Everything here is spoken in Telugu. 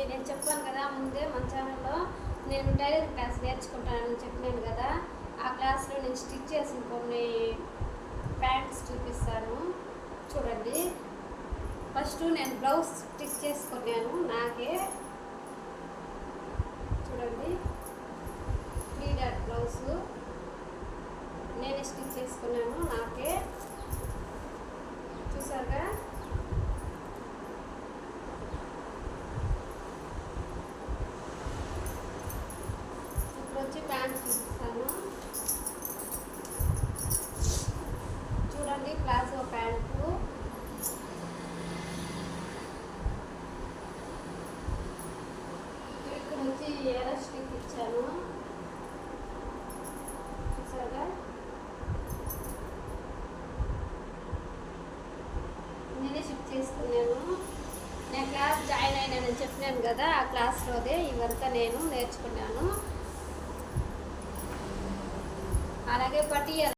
చూడండి, నేను చెప్పాను కదా ముందే మన ఛానల్లో నేను టైలరింగ్ క్లాస్ నేర్చుకుంటానని చెప్పినాను కదా. ఆ క్లాస్లో నేను స్టిచ్ చేసిన కొన్ని ప్యాంట్స్ చూపిస్తాను చూడండి. ఫస్ట్ నేను బ్లౌజ్ స్టిచ్ చేసుకున్నాను నాకే. చూడండి, 3 డాట్ బ్లౌజ్ నేనే స్టిచ్ చేసుకున్నాను నాకే. చూసారుగా, ఇప్పుడు వచ్చి ప్యాంట్ చూపిస్తాను చూడండి. ప్లాజో ప్యాంటు, ఇక్కడ వచ్చి ఎలాస్టిక్ ఇచ్చాను చూసారుగా. నేనే షిఫ్ట్ చేసుకున్నాను. నేను క్లాస్ జాయిన్ అయినానని చెప్పినాను కదా, ఆ క్లాస్లోదే ఇవంతా నేను నేర్చుకున్నాను. అలాగే పట్టియాల